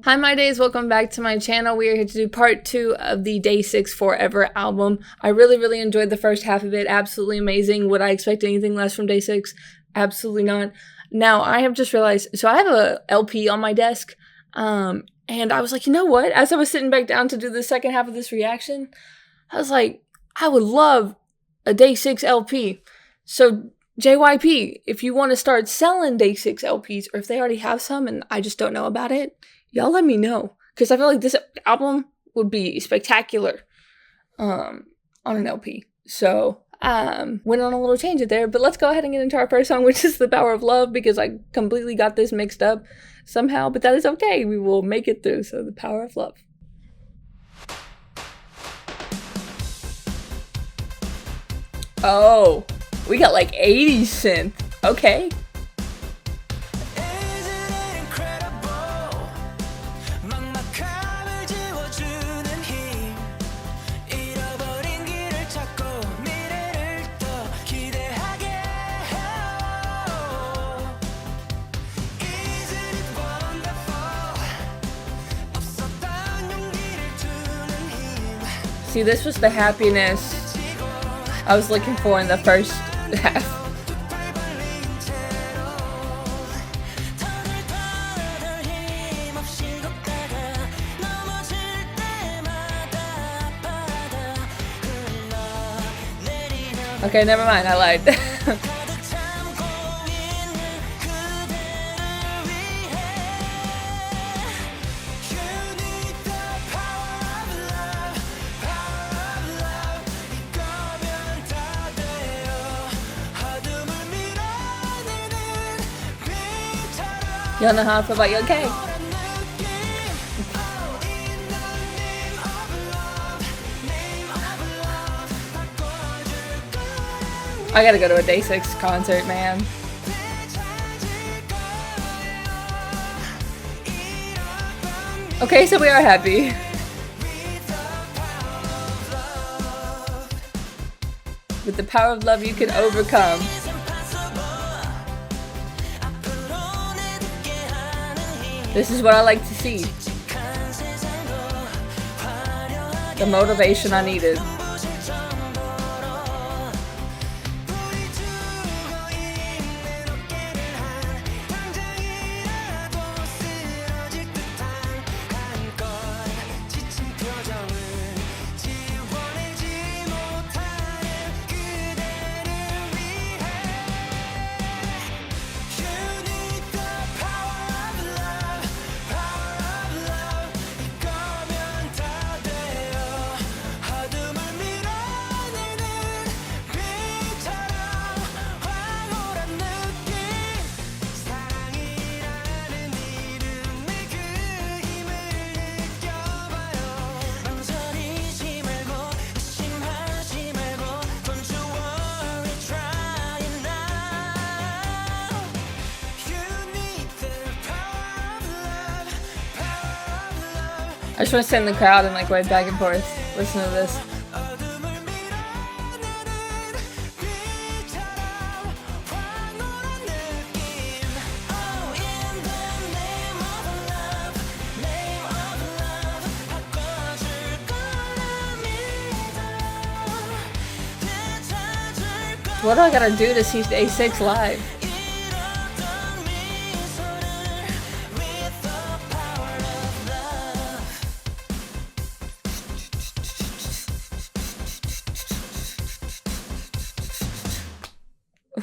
Hi my days, welcome back to my channel. We are here to do part 2 of the DAY6 Fourever album. I really enjoyed the first half of it. Absolutely amazing. Would I expect anything less from DAY6? Absolutely not. Now I have just realized, so I have a LP on my desk, and I was like, you know what? As I was sitting back down to do the second half of this reaction, I was like, I would love a DAY6 LP. So JYP, if you want to start selling DAY6 LPs, or if they already have some and I just don't know about it, y'all let me know, because I feel like this album would be spectacular on an LP. So went on a little tangent there, but let's go ahead and get into our first song, which is The Power of Love, because I completely got this mixed up somehow, but that is okay. We will make it through. So The Power of Love. Oh, we got like 80s synth. Okay. See, this was the happiness I was looking for in the first half. Okay, never mind, I lied. Y'all know how I feel about you, okay? I gotta go to a DAY6 concert, man. Okay, so we are happy. With the power of love, you can overcome. This is what I like to see. The motivation I needed. I just want to sit in the crowd and like wave back and forth. Listen to this. What do I gotta do to see DAY6 live?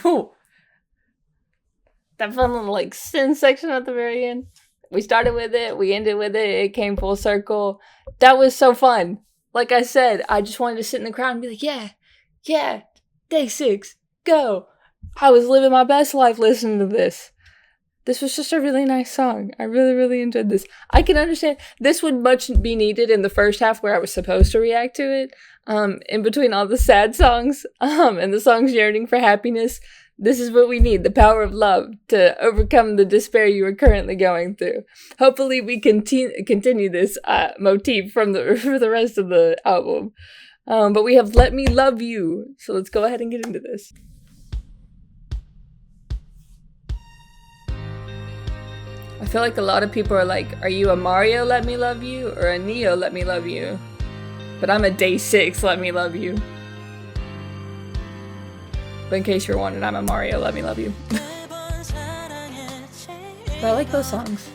Ooh. That fun little like sin section at the very end. We started with it, we ended with it, it came full circle. That was so fun. Like I said, I just wanted to sit in the crowd and be like, yeah, DAY6, go. I was living my best life listening to this. This was just a really nice song. I really enjoyed this. I can understand this would much be needed in the first half where I was supposed to react to it. In between all the sad songs, and the songs yearning for happiness. This is what we need, the power of love to overcome the despair you are currently going through. Hopefully we continue this motif for the rest of the album. But we have Let Me Love You. So let's go ahead and get into this. I feel like a lot of people are like, are you a Mario Let Me Love You or a Neo Let Me Love You? But I'm a Day6 Let Me Love You. But in case you're wondering, I'm a Mario Let Me Love You. But I like those songs.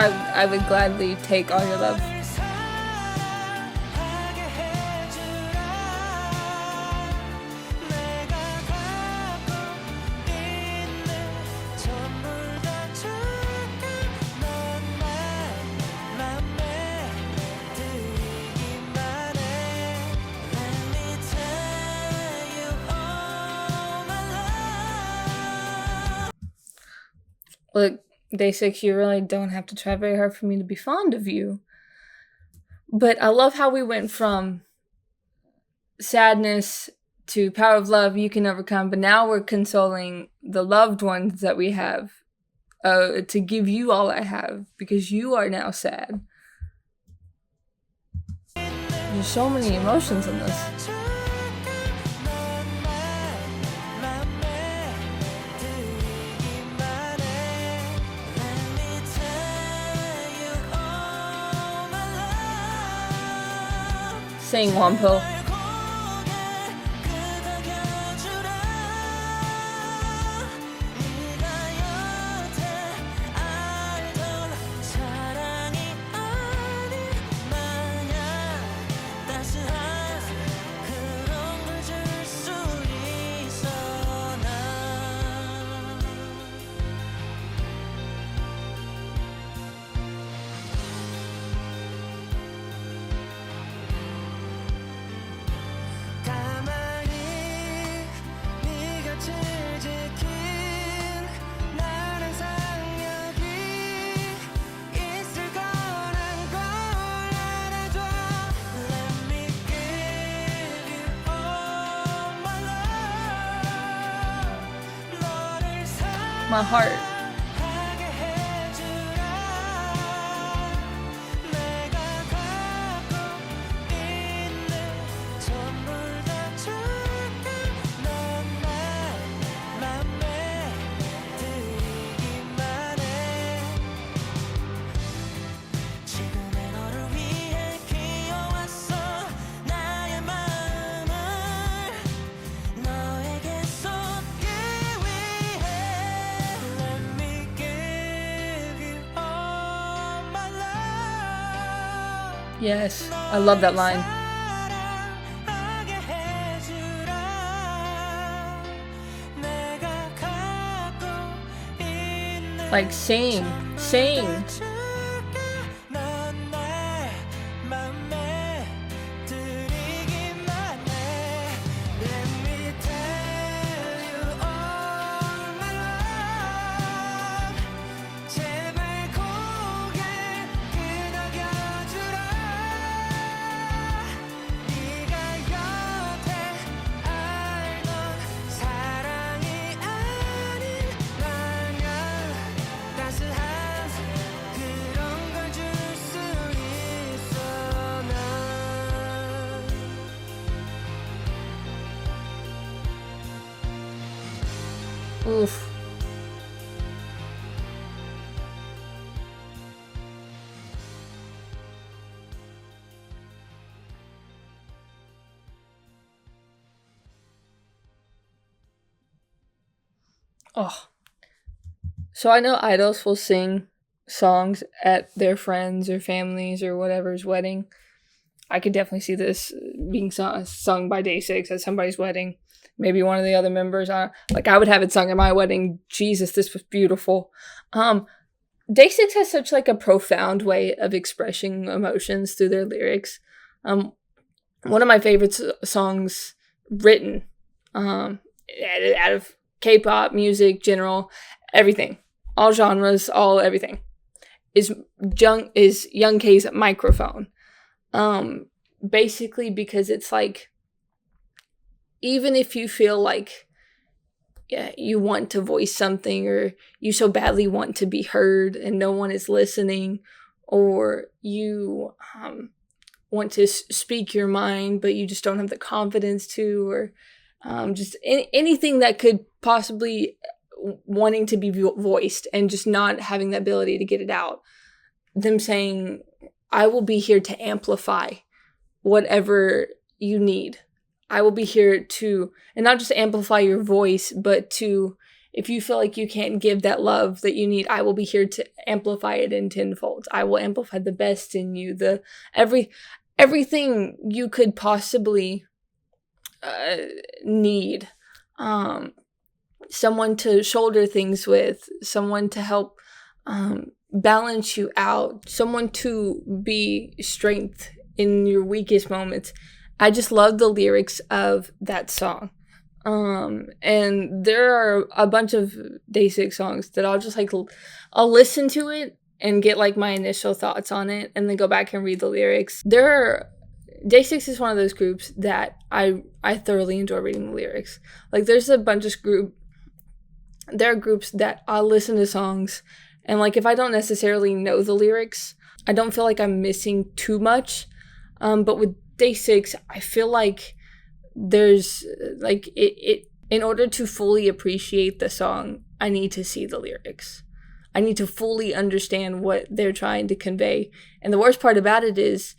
I would gladly take all your love. Look, Day6, you really don't have to try very hard for me to be fond of you. But I love how we went from sadness to power of love you can overcome, but now we're consoling the loved ones that we have to give you all I have because you are now sad. There's so many emotions in this. Sing, Wampo. My heart. Yes, I love that line. Like, sing. Oof. Oh. So I know idols will sing songs at their friends or families or whatever's wedding. I could definitely see this being sung by Day6 at somebody's wedding. Maybe one of the other members are like, I would have it sung at my wedding. Jesus, this was beautiful. Day6 has such like a profound way of expressing emotions through their lyrics. One of my favorite songs written, out of K-pop, music, general, everything, all genres, all everything, is Young K's microphone. Basically because it's like, even if you feel like, yeah, you want to voice something, or you so badly want to be heard and no one is listening, or you want to speak your mind but you just don't have the confidence to, or just anything that could possibly wanting to be voiced and just not having the ability to get it out, them saying, I will be here to amplify whatever you need. I will be here to, and not just amplify your voice, but to, if you feel like you can't give that love that you need, I will be here to amplify it in tenfold. I will amplify the best in you, everything you could possibly need. Someone to shoulder things with, someone to help balance you out, someone to be strength in your weakest moments. I just love the lyrics of that song. And there are a bunch of DAY6 songs that I'll just like, I'll listen to it and get like my initial thoughts on it and then go back and read the lyrics. DAY6 is one of those groups that I thoroughly enjoy reading the lyrics. Like there's a bunch of there are groups that I'll listen to songs and like if I don't necessarily know the lyrics, I don't feel like I'm missing too much. But with DAY6, I feel like there's like it in order to fully appreciate the song, I need to see the lyrics. I need to fully understand what they're trying to convey. And the worst part about it is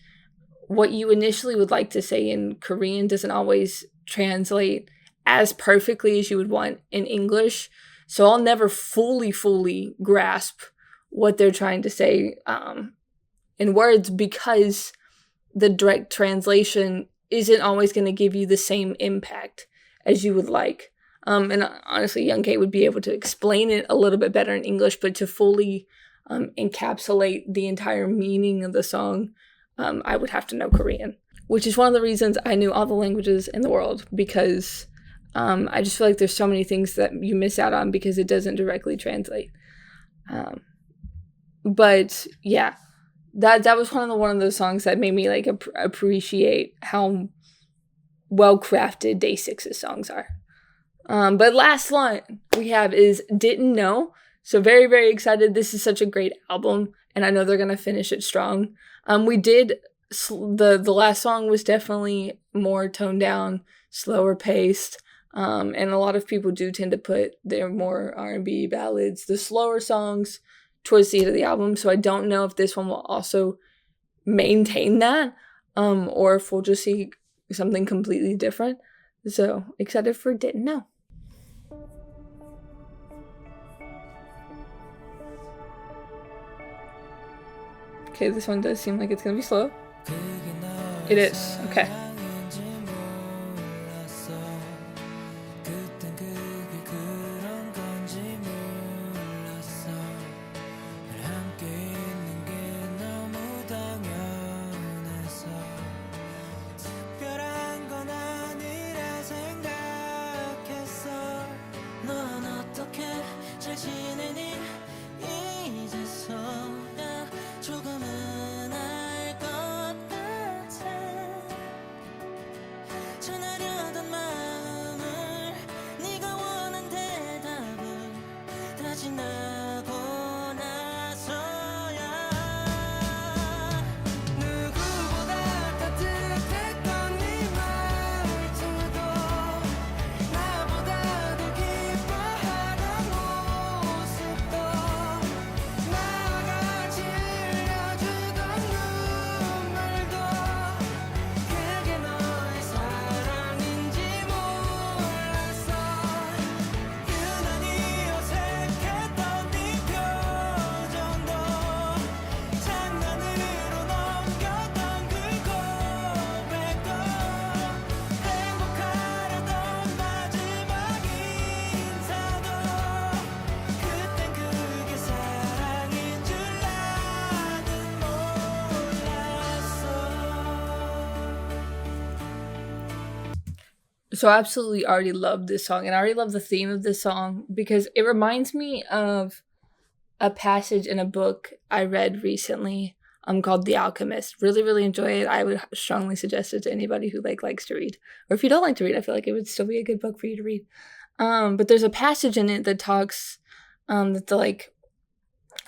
what you initially would like to say in Korean doesn't always translate as perfectly as you would want in English. So I'll never fully grasp what they're trying to say in words, because the direct translation isn't always going to give you the same impact as you would like. And honestly, Young K would be able to explain it a little bit better in English, but to fully encapsulate the entire meaning of the song, I would have to know Korean, which is one of the reasons I knew all the languages in the world, because I just feel like there's so many things that you miss out on because it doesn't directly translate. But yeah. That was one of those songs that made me like appreciate how well crafted DAY6's songs are. But last line we have is Didn't Know. So very, very excited. This is such a great album, and I know they're gonna finish it strong. We did the last song was definitely more toned down, slower paced. And a lot of people do tend to put their more R&B ballads, the slower songs, towards the end of the album, so I don't know if this one will also maintain that, or if we'll just see something completely different. So excited for Didn't Know. Okay, this one does seem like it's gonna be slow. It is. Okay. So I absolutely already love this song, and I already love the theme of this song because it reminds me of a passage in a book I read recently called The Alchemist. Really, really enjoy it. I would strongly suggest it to anybody who likes to read. Or if you don't like to read, I feel like it would still be a good book for you to read. But there's a passage in it that talks that the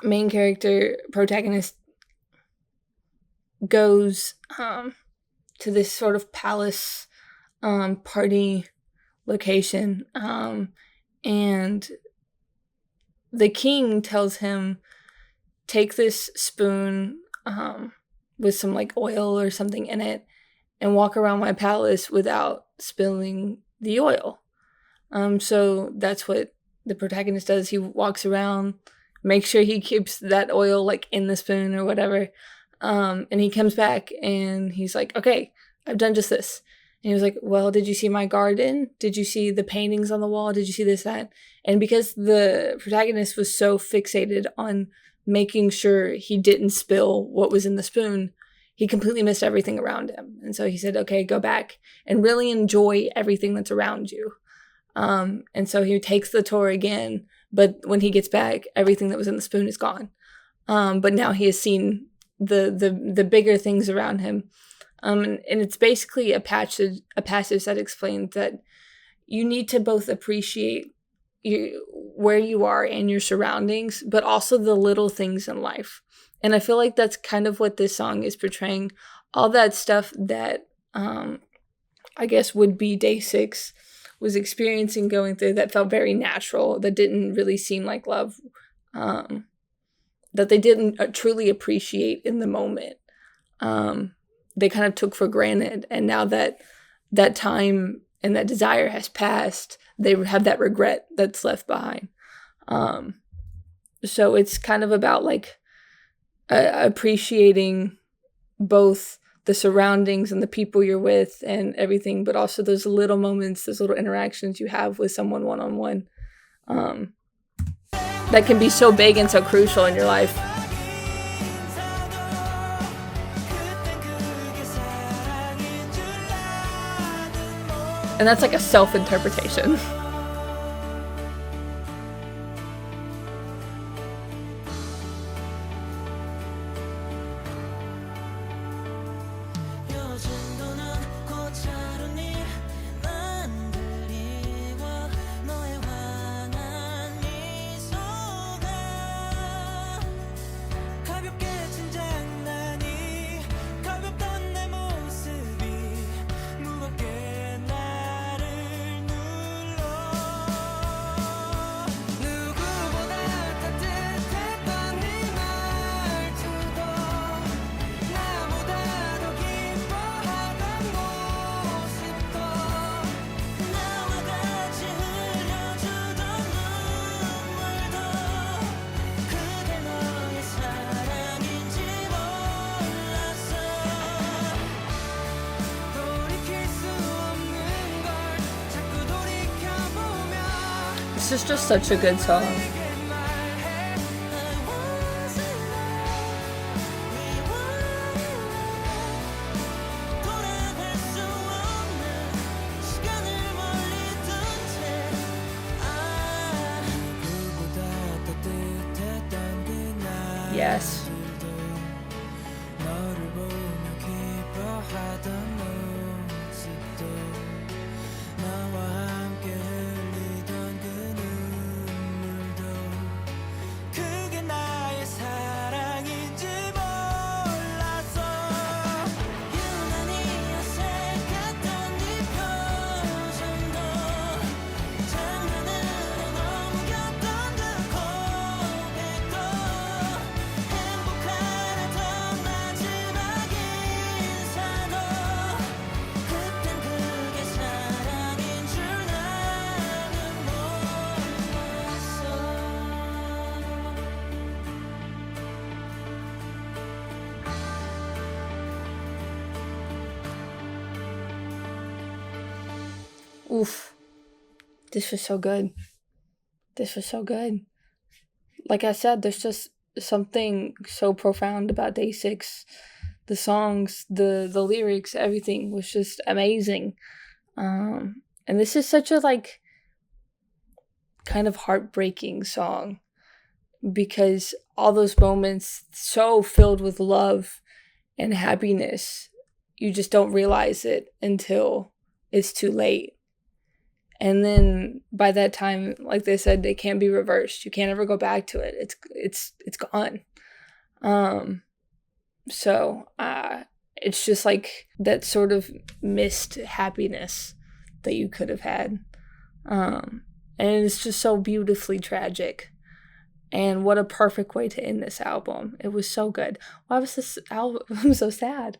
main character protagonist goes to this sort of palace party location, and the king tells him, take this spoon with some oil or something in it and walk around my palace without spilling the oil. So that's what the protagonist does. He walks around, makes sure he keeps that oil in the spoon or whatever. And he comes back and he's like, okay, I've done just this. And he was like, well, did you see my garden? Did you see the paintings on the wall? Did you see this, that? And because the protagonist was so fixated on making sure he didn't spill what was in the spoon, he completely missed everything around him. And so he said, okay, go back and really enjoy everything that's around you. And so he takes the tour again, but when he gets back, everything that was in the spoon is gone. But now he has seen the bigger things around him. And it's basically a passage that explains that you need to both appreciate where you are and your surroundings, but also the little things in life. And I feel like that's kind of what this song is portraying. All that stuff that I guess would be DAY6 was experiencing, going through, that felt very natural, that didn't really seem like love, that they didn't truly appreciate in the moment. They kind of took for granted, and now that that time and that desire has passed, they have that regret that's left behind. So it's kind of about appreciating both the surroundings and the people you're with and everything, but also those little moments, those little interactions you have with someone one-on-one, that can be so big and so crucial in your life. And that's a self-interpretation. This is just such a good song. Yes. Oof. This was so good. This was so good. Like I said, there's just something so profound about DAY6. The songs, the lyrics, everything was just amazing. And this is such a, like, kind of heartbreaking song because all those moments so filled with love and happiness, you just don't realize it until it's too late. And then by that time, like they said, it can't be reversed. You can't ever go back to it. It's gone. So it's just like that sort of missed happiness that you could have had. And it's just so beautifully tragic. And what a perfect way to end this album. It was so good. Why was this album so sad?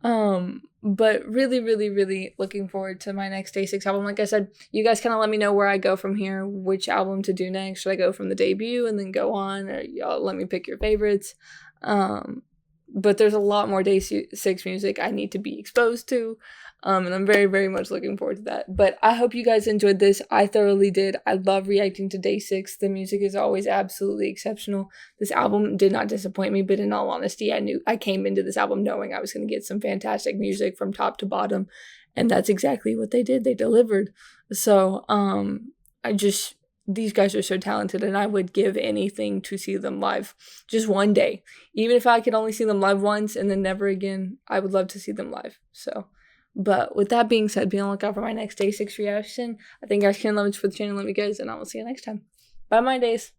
But really, really, really looking forward to my next Day6 album. Like I said, you guys kind of let me know where I go from here, which album to do next. Should I go from the debut and then go on, or y'all let me pick your favorites? But there's a lot more Day6 music I need to be exposed to. And I'm very, very much looking forward to that. But I hope you guys enjoyed this. I thoroughly did. I love reacting to Day6. The music is always absolutely exceptional. This album did not disappoint me, but in all honesty, I came into this album knowing I was going to get some fantastic music from top to bottom. And that's exactly what they did. They delivered. So, these guys are so talented, and I would give anything to see them live just one day. Even if I could only see them live once and then never again, I would love to see them live. So, but with that being said, be on the lookout for my next Day6 reaction. I think guys can love it for the channel. Love you guys, and I will see you next time. Bye, my days.